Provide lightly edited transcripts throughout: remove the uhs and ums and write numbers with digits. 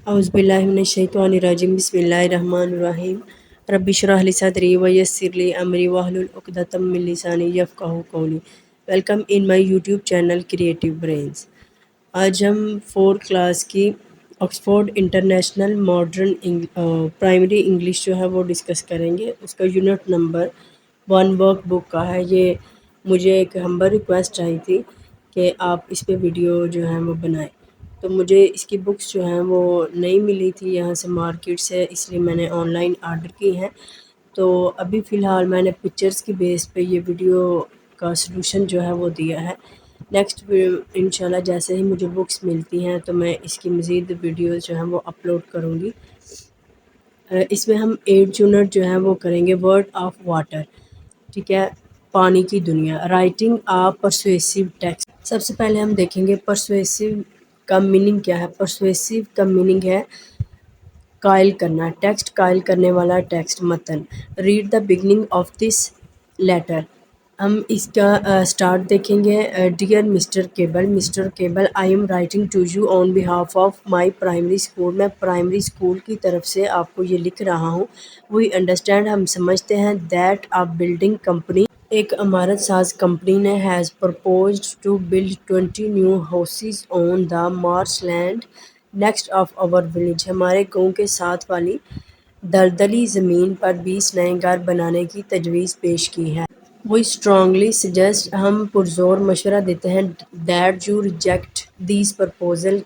औज़ुबिल्लाहिमिनश्शैतानिर्रजीम बिस्मिल्लाहिर्रहमानिर्रहीम रब्बि इश्रह ली सदरी व यस्सिर ली अमरी वहलुल उक़दतम मिन लिसानी यफ़क़हू क़ौली। Welcome in my YouTube channel creative brains. आज हम 4th क्लास की Oxford international modern primary English जो है वो डिस्कस करेंगे। उसका यूनिट नंबर 1 वर्क बुक का है। ये मुझे एक हम्बल रिक्वेस्ट आई थी कि आप इस पे वीडियो जो है वो बनाएं। तो मुझे इसकी बुक्स जो हैं वो नहीं मिली थी यहाँ से मार्केट से, इसलिए मैंने ऑनलाइन आर्डर की हैं। तो अभी फ़िलहाल मैंने पिक्चर्स की बेस पे ये वीडियो का सलूशन जो है वो दिया है। नेक्स्ट इंशाल्लाह जैसे ही मुझे बुक्स मिलती हैं तो मैं इसकी मज़ीद वीडियोज़ जो हैं वो अपलोड करूँगी। इसमें हम 8 यूनिट जो है वो करेंगे वर्ड ऑफ वाटर, ठीक है, पानी की दुनिया, राइटिंग आ परसुएसिव टेक्स्ट। सबसे पहले हम देखेंगे परसुएसिव का मीनिंग क्या है। परसुएसिव का मीनिंग है कायल करना, टेक्स्ट कायल करने वाला टेक्स्ट मतन। Read the beginning of this letter. हम इसका स्टार्ट देखेंगे। Dear mister Cable, I am writing to you on behalf of my primary school. मैं प्राइमरी स्कूल की तरफ से आपको ये लिख रहा हूँ। वी अंडरस्टैंड, हम समझते हैं, दैट अ बिल्डिंग कंपनी, एक इमारत साज कंपनी ने has proposed to build 20 new houses on the marsh land next of our village. हमारे गांव के साथ वाली दलदली ज़मीन पर 20 नए घर बनाने की तजवीज़ पेश की है। वी स्ट्रांगली सजेस्ट, हम पुरजोर मशवरा देते हैं, that you reject these proposal,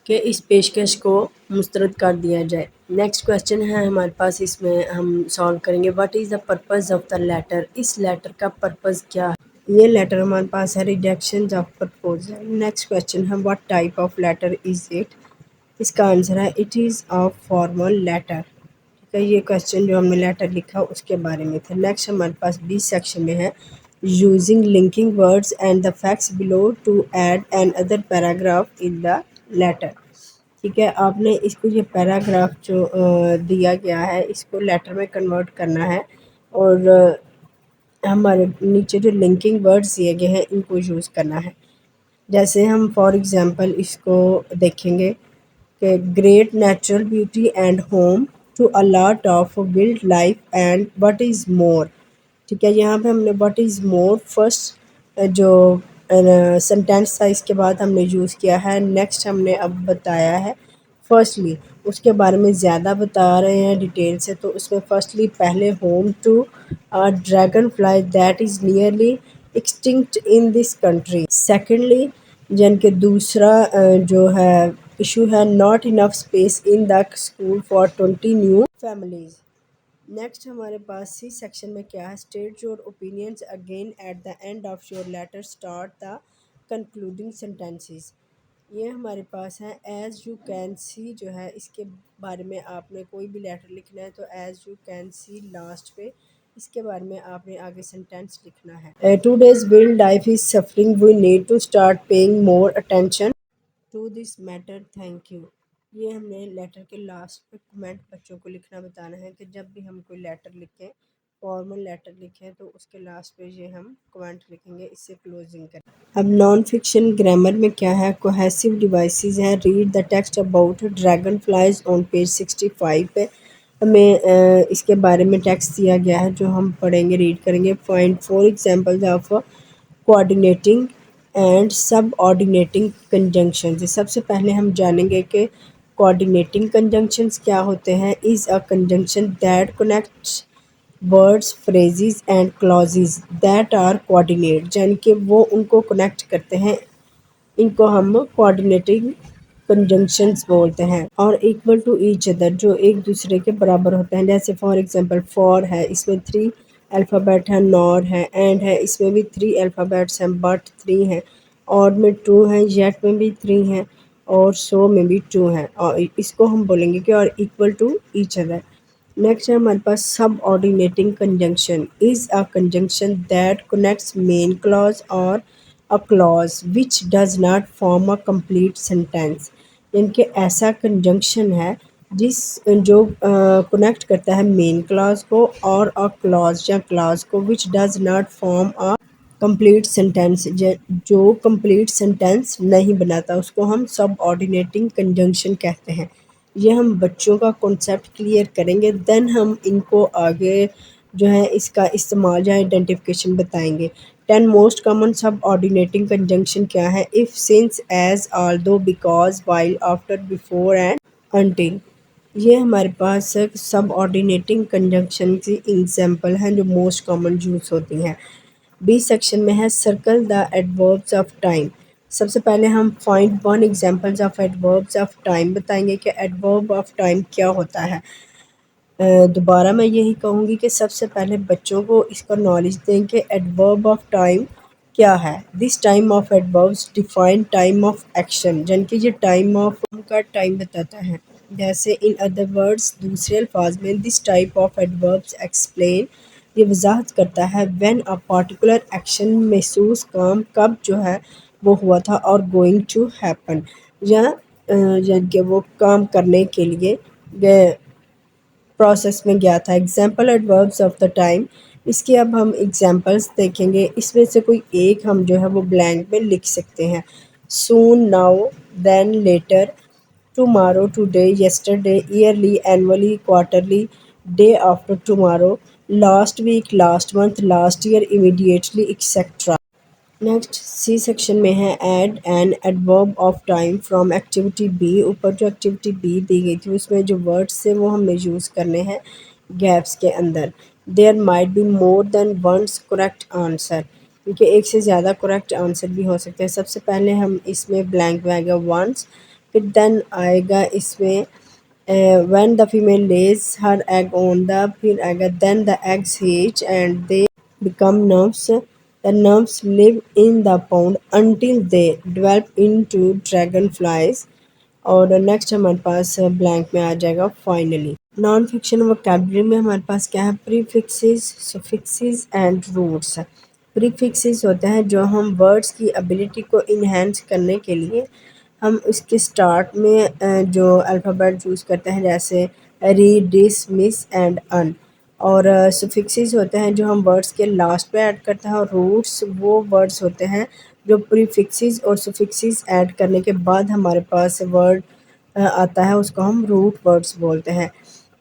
के इस पेशकश को मुस्तरद कर दिया जाए। नेक्स्ट क्वेश्चन है हमारे पास, इसमें हम सॉल्व करेंगे what is the purpose of the letter. इस लेटर का पर्पज़ क्या है। ये लेटर हमारे पास है rejection of proposal. Next question है what type of letter is it. इसका आंसर है it is a formal letter. ठीक है, ये क्वेश्चन जो हमने लेटर लिखा उसके बारे में था। नेक्स्ट हमारे पास बी सेक्शन में है using linking words and the facts below to add an other paragraph in the letter. ठीक है, आपने इसको ये पैराग्राफ जो दिया गया है इसको लेटर में कन्वर्ट करना है और हमारे नीचे जो लिंकिंग वर्ड्स दिए गए हैं इनको यूज़ करना है। जैसे हम फॉर एग्ज़ाम्पल इसको देखेंगे कि great natural beauty and home to a lot of wild life and what is more. ठीक है, यहाँ पे हमने व्हाट इज़ मोर फर्स्ट जो सेंटेंस था इसके बाद हमने यूज़ किया है। नेक्स्ट हमने अब बताया है फर्स्टली, उसके बारे में ज़्यादा बता रहे हैं डिटेल से। तो उसमें फर्स्टली पहले home to a dragon fly that is nearly extinct in this country. Secondly जन के दूसरा जो है इशू है not enough space in the school for 20 new families. Next हमारे पास सी सेक्शन में क्या है, state your opinions again at the end of your letter, start the concluding sentences. ये हमारे पास है एज़ यू कैन सी जो है इसके बारे में आपने कोई भी लेटर लिखना है तो as you can see last पे इसके बारे में आपने आगे सेंटेंस लिखना है। Today's wild life is suffering, we need to start paying more attention to this matter, thank you. ये हमने लेटर के लास्ट पे कमेंट बच्चों को लिखना बताना है कि जब भी हम कोई लेटर लिखें, फॉर्मल लेटर लिखें, तो उसके लास्ट पे ये हम कमेंट लिखेंगे, इससे क्लोजिंग करें। अब नॉन फिक्शन ग्रामर में क्या है, कोहेसिव डिवाइसेस हैं। Read the text about dragon flies on page 65 पे हमें इसके बारे में टेक्स्ट दिया गया है जो हम पढ़ेंगे, रीड करेंगे। Find 4 examples of coordinating and सब ऑर्डिनेटिंग कंजंक्शंस। सबसे पहले हम जानेंगे कि कोऑर्डिनेटिंग कंजंक्शंस क्या होते हैं। Is a conjunction that connects words, phrases and clauses that are coordinate, यानी कि वो उनको कनेक्ट करते हैं, इनको हम कोऑर्डिनेटिंग कंजंक्शंस बोलते हैं। और इक्वल टू ईच अदर, जो एक दूसरे के बराबर होते हैं। जैसे फॉर एग्जांपल फॉर है, इसमें 3 अल्फ़ाबेट है, नॉर है, एंड है, इसमें भी 3 अल्फ़ाबेट्स हैं, बट 3 हैं, और में 2 हैं, येट में भी 3 हैं, और सो में भी 2 हैं। और इसको हम बोलेंगे कि और equal to each other. Next है हमारे पास subordinating conjunction. Is a conjunction that connects main clause और a clause which does not form a complete sentence, यानी कि ऐसा कंजंक्शन है जिस जो कनेक्ट करता है मेन क्लॉज को और अ क्लॉज या क्लॉज को, विच does not form a complete sentence, जो कंप्लीट सेंटेंस नहीं बनाता उसको हम सब ऑर्डिनेटिंग कंजंक्शन कहते हैं। ये हम बच्चों का कॉन्सेप्ट क्लियर करेंगे, देन हम इनको आगे जो है इसका इस्तेमाल या आइडेंटिफिकेशन बताएंगे। 10 मोस्ट कॉमन सब ऑर्डिनेटिंग कंजंक्शन क्या है? If, since, as, although, because, while, after, before and until. ये हमारे पास सब ऑर्डिनेटिंग कंजंक्शन की एग्जाम्पल हैं जो मोस्ट कॉमन यूज़ होती हैं। बी सेक्शन में है circle the adverbs of time. सबसे पहले हम find one examples of adverbs of time बताएंगे कि एडवर्ब ऑफ टाइम क्या होता है। दोबारा मैं यही कहूँगी कि सबसे पहले बच्चों को इसका नॉलेज दें कि एडवर्ब ऑफ टाइम क्या है। This time of adverbs define time of action, यानी कि ये टाइम ऑफ का टाइम बताता है। जैसे इन अदर वर्ड्स, दूसरे अल्फाज में, this type of adverbs explain, ये वजाहत करता है व्हेन अ पर्टिकुलर एक्शन, महसूस काम कब जो है वो हुआ था, और गोइंग टू हैपन, या कि वो काम करने के लिए प्रोसेस में गया था। Example adverbs of the time, इसके अब हम एग्जाम्पल्स देखेंगे। इसमें से कोई एक हम जो है वो ब्लैंक में लिख सकते हैं। Soon, now, then, later, tomorrow, today, yesterday, yearly, annually, quarterly, day after tomorrow, last week, last month, last year, immediately, etcetera. Next C section में है add an adverb of time from activity B. ऊपर जो activity be the गई थी उसमें जो words थे वो हमें यूज़ करने हैं गैप्स के अंदर। There might be more than once correct answer, क्योंकि एक से ज़्यादा करेक्ट आंसर भी हो सकते हैं। सबसे पहले हम इसमें ब्लैंक में आएगा वंस, फिर देन आएगा इसमें when the female lays her egg on the, फिर आएगा then the eggs hatch and they become nymphs. The nymphs live in the pond until they develop into dragonflies. और नेक्स्ट हमारे पास blank में आ जाएगा finally. Non fiction vocabulary में हमारे पास क्या है? Prefixes, suffixes and roots. Prefixes होते हैं जो हम वर्ड्स की एबिलिटी को इन्हेंस करने के लिए हम इसके स्टार्ट में जो अल्फ़ाबेट यूज़ करते हैं, जैसे री, डिस, मिस एंड अन। और सफिक्सेस होते हैं जो हम वर्ड्स के लास्ट पे ऐड करते हैं, और रूट्स वो वर्ड्स होते हैं जो प्रीफिक्सेस और सफिक्सेस ऐड करने के बाद हमारे पास वर्ड आता है, उसको हम रूट वर्ड्स बोलते हैं।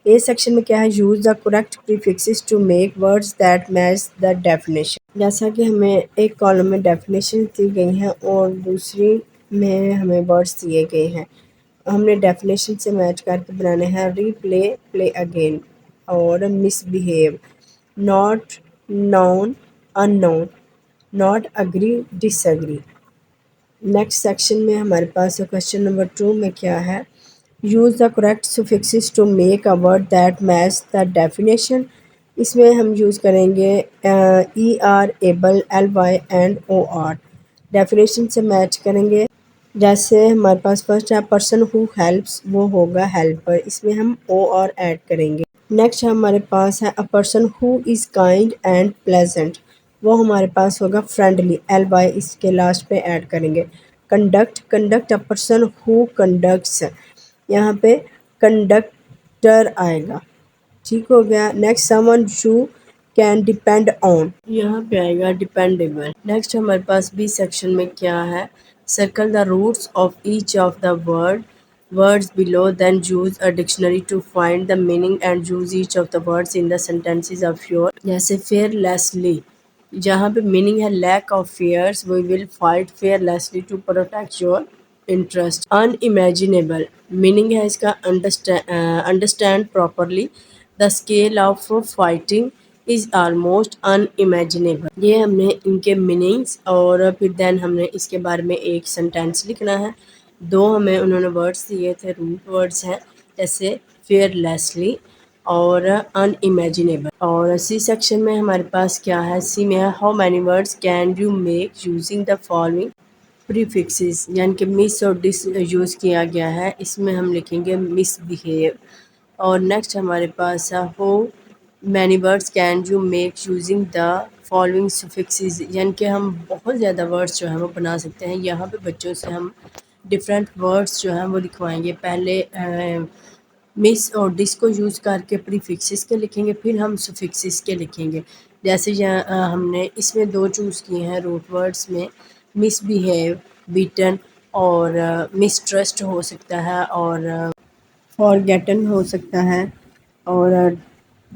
ए सेक्शन में क्या है? Use the correct prefixes to make words that match the definition. जैसा कि हमें एक कॉलम में डेफिनेशन दी गई हैं और दूसरी में हमें वर्ड्स दिए गए हैं, हमने डेफिनेशन से मैच करके बनाने हैं। रीप्ले, प्ले अगेन, और misbehave, not, non, unknown, not agree, disagree. Next section में हमारे पास क्वेश्चन नंबर 2 में क्या है? Use the correct suffixes to make a word that match the definition. इसमें हम यूज़ करेंगे E R, able, L Y and O R. Definition से मैच करेंगे। जैसे हमारे पास फर्स्ट है पर्सन हु हेल्प्स, वो होगा हेल्पर, इसमें हम ओ आर ऐड करेंगे। नेक्स्ट हमारे पास है a person who is kind and pleasant, वो हमारे पास होगा फ्रेंडली, एल वाई इसके लास्ट पे ऐड करेंगे। Conduct, conduct a person who conducts, यहाँ पे कंडक्टर आएगा। ठीक हो गया। Next someone you can depend on, यहाँ पे आएगा डिपेंडेबल। नेक्स्ट हमारे पास बी सेक्शन में क्या है? Circle the roots of each of the words below, then use a dictionary to find the meaning and use each of the words in the sentences of your। जैसे fearlessly, जहाँ पे meaning है lack of fears, we will fight fearlessly to protect your interest। unimaginable, meaning है इसका understand properly, the scale of fighting is almost unimaginable। ये हमने इनके meanings और फिर देन हमने इसके बारे में एक सेंटेंस लिखना है। दो हमें उन्होंने वर्ड्स दिए थे, रूट वर्ड्स हैं, जैसे fearlessly और unimaginable। और सी सेक्शन में हमारे पास क्या है? सी में है how many words can you make using the following prefixes, यानी कि मिस और डिस यूज़ किया गया है, इसमें हम लिखेंगे मिसबिहेव। और नेक्स्ट हमारे पास है how many words can you make using the following suffixes, यानी कि हम बहुत ज़्यादा वर्ड्स जो हैं वो बना सकते हैं। यहाँ पे बच्चों से हम डिफरेंट वर्ड्स जो हैं वो लिखवाएंगे। पहले मिस और डिस को यूज़ करके प्रीफिक्सेस के लिखेंगे, फिर हम सफिक्सेस के लिखेंगे। जैसे यहाँ हमने इसमें दो चूज़ किए हैं रूट वर्ड्स में, मिसबिहेव, बीटन और मिसट्रस्ट हो सकता है और फॉरगेटन हो सकता है और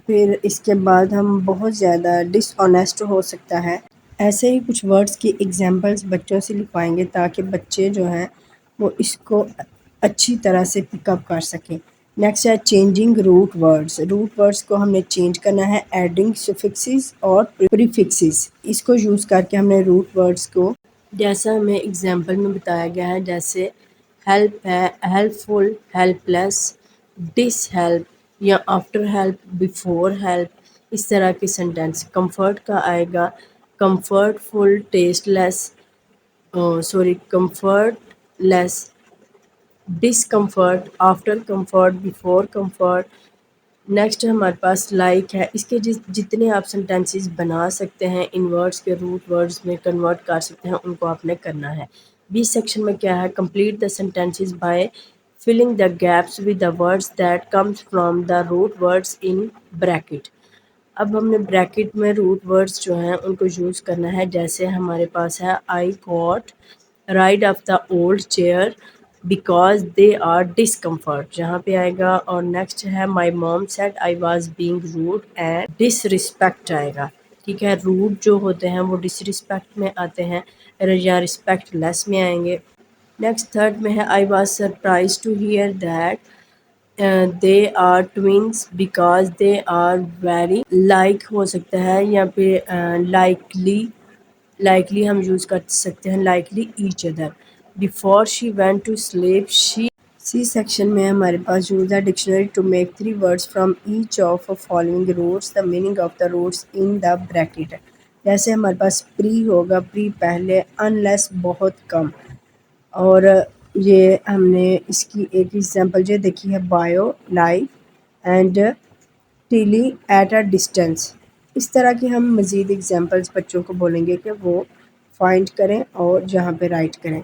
फिर इसके बाद हम बहुत ज़्यादा डिसऑनेस्ट हो सकता है। ऐसे ही कुछ वर्ड्स की एग्जांपल्स बच्चों से लिखवाएंगे ताकि बच्चे जो हैं वो इसको अच्छी तरह से पिकअप कर सकें। नेक्स्ट है changing root words. Root words को हमने चेंज करना है एडिंग सुफिक्सेस और प्रीफिक्सेस। इसको यूज़ करके हमने रूट वर्ड्स को, जैसा हमें एग्जांपल में बताया गया है, जैसे हेल्प है हेल्पफुल, हेल्पलेस, डिस हेल्प या आफ्टर हेल्प, बिफोर हेल्प, इस तरह के सेंटेंस। कंफर्ट का आएगा comfortful, tasteless, comfortless, discomfort, after comfort, before comfort. Next हमारे पास लाइक है। इसके जितने आप सेंटेंसेस बना सकते हैं इन वर्ड्स के रूट वर्ड्स में कन्वर्ट कर सकते हैं, उनको आपने करना है। बी सेक्शन में क्या है, complete the sentences by filling the gaps with the words that comes from the root words in bracket. अब हमने ब्रैकेट में रूट वर्ड्स जो हैं उनको यूज़ करना है। जैसे हमारे पास है I got rid of the old chair because they are discomfort, यहाँ पे आएगा। और नेक्स्ट है my mom said I was being rude and disrespect आएगा। ठीक है, रूड जो होते हैं वो डिसरिस्पेक्ट में आते हैं या रिस्पेक्ट लेस में आएंगे। नेक्स्ट थर्ड में है I was surprise to hear that they are twins because they are very like हो सकता है, या फिर लाइकली हम यूज़ कर सकते हैं likely each other. Before she went to sleep she. C section में हमारे पास यूज है dictionary to make 3 words from each of following roots, the meaning of the roots in the bracket. जैसे हमारे पास प्री होगा, प्री पहले, unless बहुत कम। और ये हमने इसकी एक एग्जांपल जो देखी है, bio, life and Tilly at a distance. इस तरह की हम मज़ीद एग्जांपल्स बच्चों को बोलेंगे कि वो फाइंड करें और जहाँ पे राइट करें।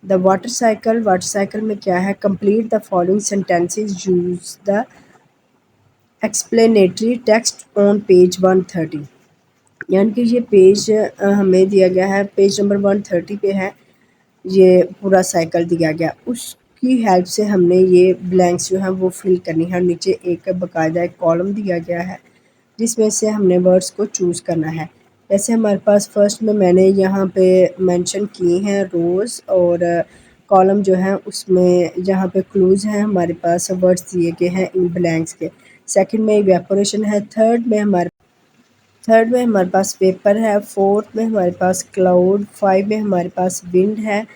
The water cycle, water cycle में क्या है, complete the following sentences, use the explanatory text on page 130। यानी कि ये पेज हमें दिया गया है, पेज नंबर 130 पे है, ये पूरा साइकिल दिया गया, उसकी हेल्प से हमने ये ब्लैंक्स जो हैं वो फिल करनी है। नीचे एक बाकायदा एक कॉलम दिया गया है जिसमें से हमने वर्ड्स को चूज़ करना है। जैसे हमारे पास फर्स्ट में मैंने यहाँ पे मेंशन किए हैं रोज़, और कॉलम जो है उसमें जहाँ पे क्लूज़ हैं हमारे पास वर्ड्स दिए गए हैं इन ब्लैंक्स के। सेकंड में इवेपोरेशन है, थर्ड में हमारे पास पेपर है, फोर्थ में हमारे पास क्लाउड, 5 में हमारे पास विंड है,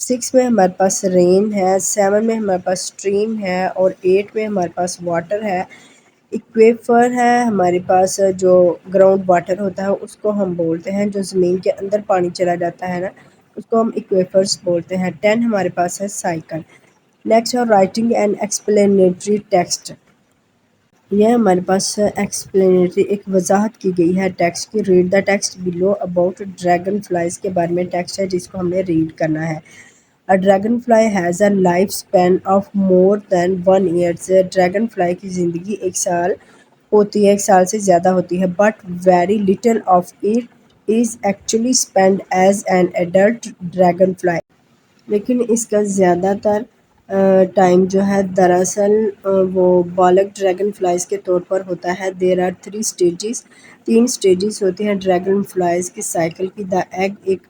6 में हमारे पास रेन है, 7 में हमारे पास स्ट्रीम है और 8 में हमारे पास वाटर है। इक्वेफर है हमारे पास, जो ग्राउंड वाटर होता है उसको हम बोलते हैं, जो ज़मीन के अंदर पानी चला जाता है ना, उसको हम इक्वेफर्स बोलते हैं। 10 हमारे पास है साइकिल। नेक्स्ट है राइटिंग एंड एक्सप्लेनेटरी टेक्स्ट। यह हमारे पास एक्सप्लेनेटरी एक वजाहत की गई है टेक्स्ट की। Read the text below about dragon flies के बारे में टेक्स्ट है जिसको हमने रीड करना है। अ dragon fly has a life span of more than 1 years. Dragon fly की ज़िंदगी 1 साल होती है, 1 साल से ज़्यादा होती है, but very little of it is actually spend as an adult dragon fly. लेकिन इसका ज़्यादातर टाइम जो है दरअसल वो बालक ड्रैगन फ्लाइज के तौर पर होता है। देयर आर 3 स्टेजेस, 3 स्टेजेस होते हैं ड्रैगन फ्लाइज की साइकिल की। द एग, एक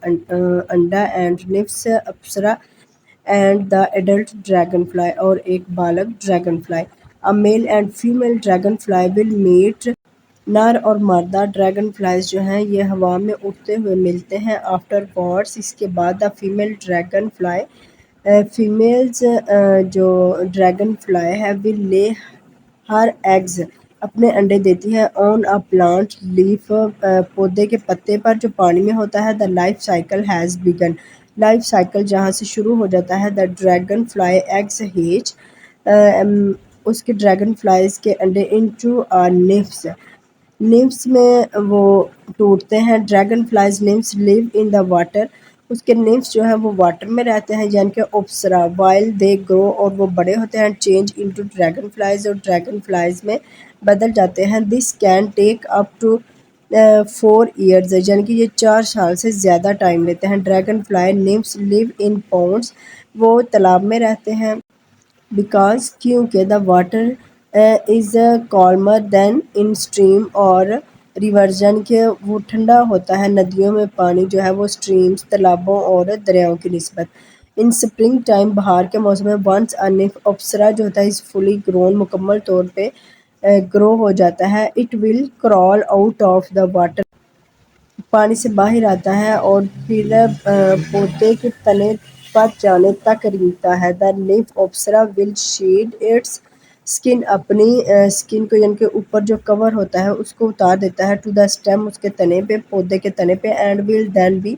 अंडा, एंड निफ्स, अप्सरा, and the adult dragon fly, और एक बालक dragon fly. A male and female dragon fly will meet. नर और मादा ड्रैगन फ्लाइज जो हैं ये हवा में उड़ते हुए मिलते हैं। आफ्टर बॉर्ड्स, इसके बाद the female dragon fly, females जो ड्रैगन फ्लाई है विल ले हर एग्स, अपने अंडे देती है ऑन अ प्लांट लीफ, पौधे के पत्ते पर जो पानी में होता है। The life cycle has begun, life cycle जहाँ से शुरू हो जाता है। The dragon fly eggs hedge, उसके ड्रैगन फ्लाइज के अंडे इनटू अ निफ्स, निम्स में वो टूटते हैं। Dragon flies NIMS live in the water, उसके निम्स जो है वो वाटर में रहते हैं, यानी कि ओप्सरा। वाइल दे ग्रो, और वो बड़े होते हैं। चेंज इनटू ड्रैगन फ्लाइज, और ड्रैगन फ्लाइज में बदल जाते हैं। This can take up to 4 years, यानी कि ये 4 साल से ज़्यादा टाइम लेते हैं। Dragon fly nymphs live in ponds, वो तालाब में रहते हैं। बिकॉज क्योंकि the water is calmer than in stream और रिवर्स, यानी कि वो ठंडा होता है नदियों में पानी जो है वो स्ट्रीम्स तालाबों और दरियाओं की निस्बत। इन स्प्रिंग टाइम बहार के मौसम में वंस अ निम्फ अप्सरा जो होता है इस फुली ग्रोन मुकम्मल तौर पे ग्रो हो जाता है। It will crawl out of the water, पानी से बाहर आता है और फिर पौधे के तने पर जाने तक रेंगता है। द लीफ ऑप्सरा विल शेड इट्स स्किन, अपनी स्किन को यानी कि ऊपर जो कवर होता है उसको उतार देता है टू द स्टेम, उसके तने पे, पौधे के तने पे। And will then be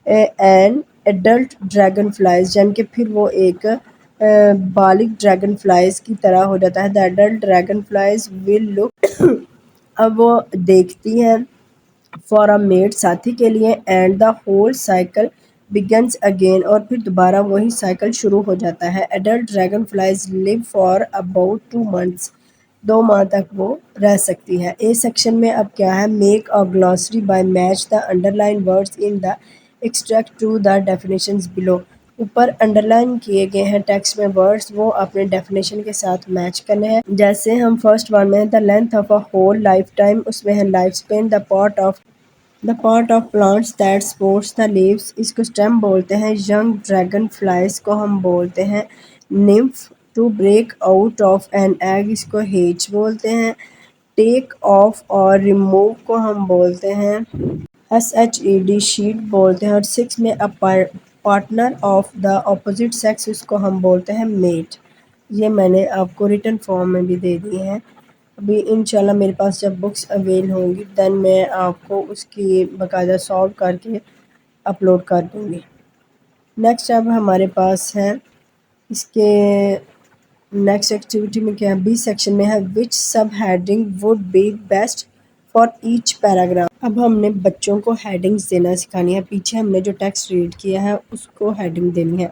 an adult dragonflies, यानी कि फिर वो एक बालिग ड्रैगन फ्लाइज की तरह हो जाता है। The adult dragon flies will look अब वो देखती है फॉर अ मेट, साथी के लिए। And the whole cycle begins again, और फिर दोबारा वही साइकिल शुरू हो जाता है। Adult dragonflies live for about 2 months, 2 माह तक वो रह सकती है। ए सेक्शन में अब क्या है, make a glossary by match the underline words in the extract to the definitions below. ऊपर अंडरलाइन किए गए हैं टेक्स्ट में वर्ड्स, वो अपने डेफिनेशन के साथ मैच करने हैं। जैसे हम फर्स्ट वन में the length of a whole life time, उसमें है life span. The part of plants that supports the leaves, इसको स्टेम बोलते हैं। यंग ड्रैगन फ्लाइज को हम बोलते हैं nymph. To break out of an egg, इसको हेज बोलते हैं। टेक ऑफ और रिमूव को हम बोलते हैं SHED, शीट बोलते हैं। और 6 में a partner of the opposite sex, उसको हम बोलते हैं मेट। ये मैंने आपको रिटन फॉर्म में भी दे दिए हैं। अभी इंशाल्लाह मेरे पास जब बुक्स अवेल होंगी देन मैं आपको उसकी बाकायदा सॉल्व करके अपलोड कर दूँगी। नेक्स्ट अब हमारे पास है इसके नेक्स्ट एक्टिविटी में क्या है, बी सेक्शन में है विच सब heading would be best for each paragraph. अब हमने बच्चों को हेडिंग्स देना सिखानी है। पीछे हमने जो टेक्स्ट रीड किया है उसको हेडिंग देनी है।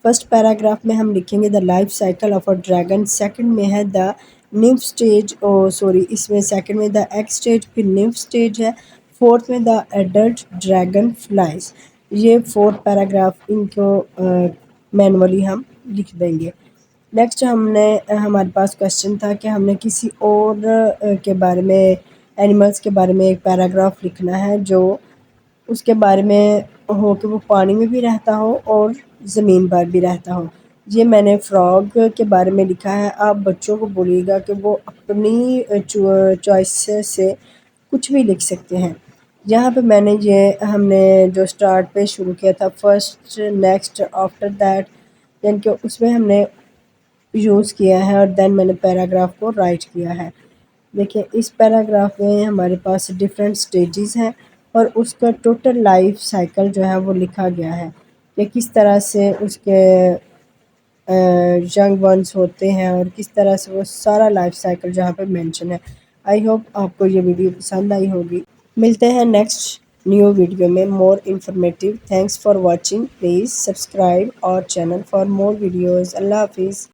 फर्स्ट पैराग्राफ में हम लिखेंगे the life cycle of a dragon. Second में है द निम्फ स्टेज, सॉरी इसमें सेकंड में द एग स्टेज, फिर निम्फ स्टेज है। फोर्थ में द एडल्ट ड्रैगन फ्लाइज। ये 4 पैराग्राफ इनको मैनुअली हम लिख देंगे। नेक्स्ट हमारे पास क्वेश्चन था कि हमने किसी और के बारे में, एनिमल्स के बारे में एक पैराग्राफ लिखना है जो उसके बारे में हो कि वो पानी में भी रहता हो और ज़मीन पर भी रहता हो। ये मैंने फ्रॉग के बारे में लिखा है। आप बच्चों को बोलिएगा कि वो अपनी चॉइस से कुछ भी लिख सकते हैं। यहाँ पे मैंने ये हमने जो स्टार्ट पे शुरू किया था फर्स्ट नेक्स्ट आफ्टर दैट, यानी कि उसमें हमने यूज़ किया है और देन मैंने पैराग्राफ को राइट किया है। देखिए इस पैराग्राफ में हमारे पास डिफरेंट स्टेजेस हैं और उसका टोटल लाइफ साइकिल जो है वो लिखा गया है कि किस तरह से उसके यंग वंस होते हैं और किस तरह से वो सारा लाइफ साइकिल जहाँ पे मेंशन है। आई होप आपको ये वीडियो पसंद आई होगी। मिलते हैं नेक्स्ट न्यू वीडियो में more informative. Thanks for watching, please subscribe our channel for more videos. अल्लाह हाफिज़।